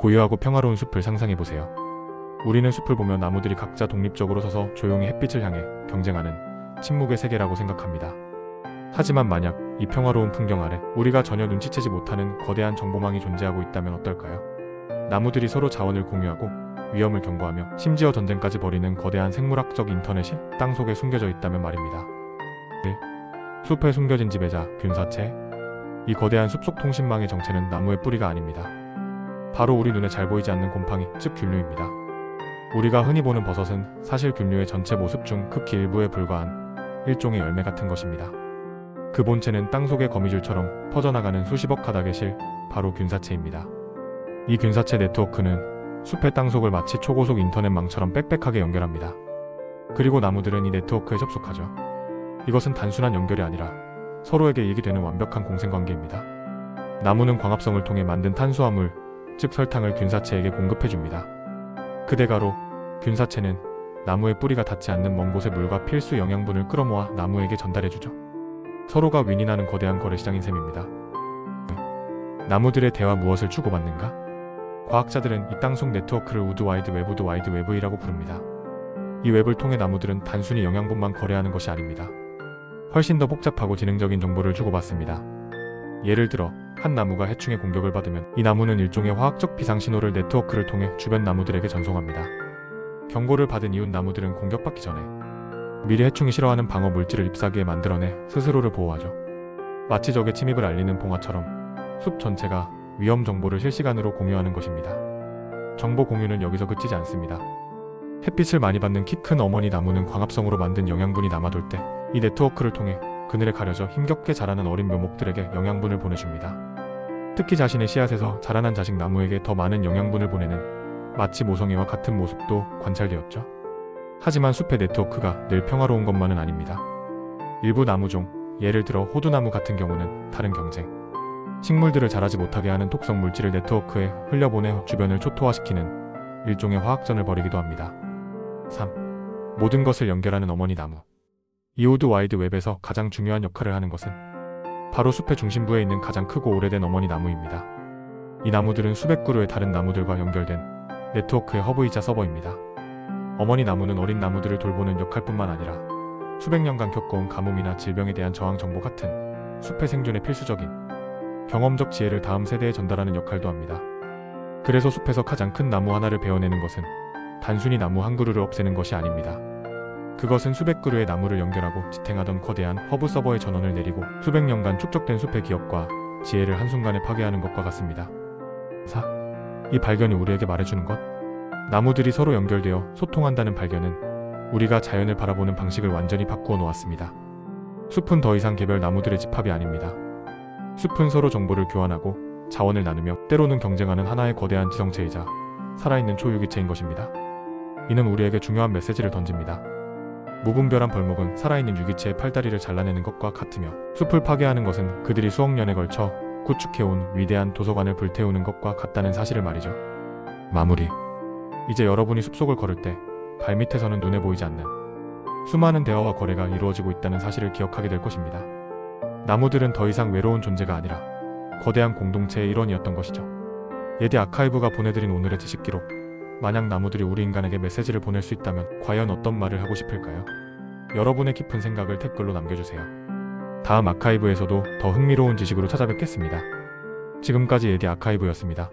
고요하고 평화로운 숲을 상상해보세요. 우리는 숲을 보며 나무들이 각자 독립적으로 서서 조용히 햇빛을 향해 경쟁하는 침묵의 세계라고 생각합니다. 하지만 만약 이 평화로운 풍경 아래 우리가 전혀 눈치채지 못하는 거대한 정보망이 존재하고 있다면 어떨까요? 나무들이 서로 자원을 공유하고 위험을 경고하며 심지어 전쟁까지 벌이는 거대한 생물학적 인터넷이 땅속에 숨겨져 있다면 말입니다. 1. 숲에 숨겨진 지배자, 균사체. 이 거대한 숲속 통신망의 정체는 나무의 뿌리가 아닙니다. 바로 우리 눈에 잘 보이지 않는 곰팡이, 즉 균류입니다. 우리가 흔히 보는 버섯은 사실 균류의 전체 모습 중 극히 일부에 불과한 일종의 열매 같은 것입니다. 그 본체는 땅속의 거미줄처럼 퍼져나가는 수십억 가닥의 실, 바로 균사체입니다. 이 균사체 네트워크는 숲의 땅속을 마치 초고속 인터넷망처럼 빽빽하게 연결합니다. 그리고 나무들은 이 네트워크에 접속하죠. 이것은 단순한 연결이 아니라 서로에게 이익이 되는 완벽한 공생관계입니다. 나무는 광합성을 통해 만든 탄수화물, 즉 설탕을 균사체에게 공급해줍니다. 그 대가로 균사체는 나무의 뿌리가 닿지 않는 먼 곳의 물과 필수 영양분을 끌어모아 나무에게 전달해주죠. 서로가 윈윈하는 거대한 거래시장인 셈입니다. 나무들의 대화 무엇을 주고받는가? 과학자들은 이 땅속 네트워크를 우드와이드 웹이라고 부릅니다. 이 웹을 통해 나무들은 단순히 영양분만 거래하는 것이 아닙니다. 훨씬 더 복잡하고 지능적인 정보를 주고받습니다. 예를 들어 한 나무가 해충의 공격을 받으면 이 나무는 일종의 화학적 비상신호를 네트워크를 통해 주변 나무들에게 전송합니다. 경고를 받은 이웃 나무들은 공격받기 전에 미리 해충이 싫어하는 방어 물질을 잎사귀에 만들어내 스스로를 보호하죠. 마치 적의 침입을 알리는 봉화처럼 숲 전체가 위험 정보를 실시간으로 공유하는 것입니다. 정보 공유는 여기서 그치지 않습니다. 햇빛을 많이 받는 키 큰 어머니 나무는 광합성으로 만든 영양분이 남아돌 때 이 네트워크를 통해 그늘에 가려져 힘겹게 자라는 어린 묘목들에게 영양분을 보내줍니다. 특히 자신의 씨앗에서 자라난 자식 나무에게 더 많은 영양분을 보내는 마치 모성애와 같은 모습도 관찰되었죠. 하지만 숲의 네트워크가 늘 평화로운 것만은 아닙니다. 일부 나무종, 예를 들어 호두나무 같은 경우는 다른 경쟁, 식물들을 자라지 못하게 하는 독성 물질을 네트워크에 흘려보내 주변을 초토화시키는 일종의 화학전을 벌이기도 합니다. 3. 모든 것을 연결하는 어머니 나무. 이 우드와이드 웹에서 가장 중요한 역할을 하는 것은 바로 숲의 중심부에 있는 가장 크고 오래된 어머니 나무입니다. 이 나무들은 수백 그루의 다른 나무들과 연결된 네트워크의 허브이자 서버입니다. 어머니 나무는 어린 나무들을 돌보는 역할뿐만 아니라 수백 년간 겪어온 가뭄이나 질병에 대한 저항 정보 같은 숲의 생존에 필수적인 경험적 지혜를 다음 세대에 전달하는 역할도 합니다. 그래서 숲에서 가장 큰 나무 하나를 베어내는 것은 단순히 나무 한 그루를 없애는 것이 아닙니다. 그것은 수백 그루의 나무를 연결하고 지탱하던 거대한 허브 서버의 전원을 내리고 수백 년간 축적된 숲의 기억과 지혜를 한순간에 파괴하는 것과 같습니다. 4. 이 발견이 우리에게 말해주는 것? 나무들이 서로 연결되어 소통한다는 발견은 우리가 자연을 바라보는 방식을 완전히 바꾸어 놓았습니다. 숲은 더 이상 개별 나무들의 집합이 아닙니다. 숲은 서로 정보를 교환하고 자원을 나누며 때로는 경쟁하는 하나의 거대한 지성체이자 살아있는 초유기체인 것입니다. 이는 우리에게 중요한 메시지를 던집니다. 무분별한 벌목은 살아있는 유기체의 팔다리를 잘라내는 것과 같으며 숲을 파괴하는 것은 그들이 수억 년에 걸쳐 구축해온 위대한 도서관을 불태우는 것과 같다는 사실을 말이죠. 마무리. 이제 여러분이 숲속을 걸을 때 발밑에서는 눈에 보이지 않는 수많은 대화와 거래가 이루어지고 있다는 사실을 기억하게 될 것입니다. 나무들은 더 이상 외로운 존재가 아니라 거대한 공동체의 일원이었던 것이죠. 예디 아카이브가 보내드린 오늘의 지식 기록. 만약 나무들이 우리 인간에게 메시지를 보낼 수 있다면 과연 어떤 말을 하고 싶을까요? 여러분의 깊은 생각을 댓글로 남겨주세요. 다음 아카이브에서도 더 흥미로운 지식으로 찾아뵙겠습니다. 지금까지 예디 아카이브였습니다.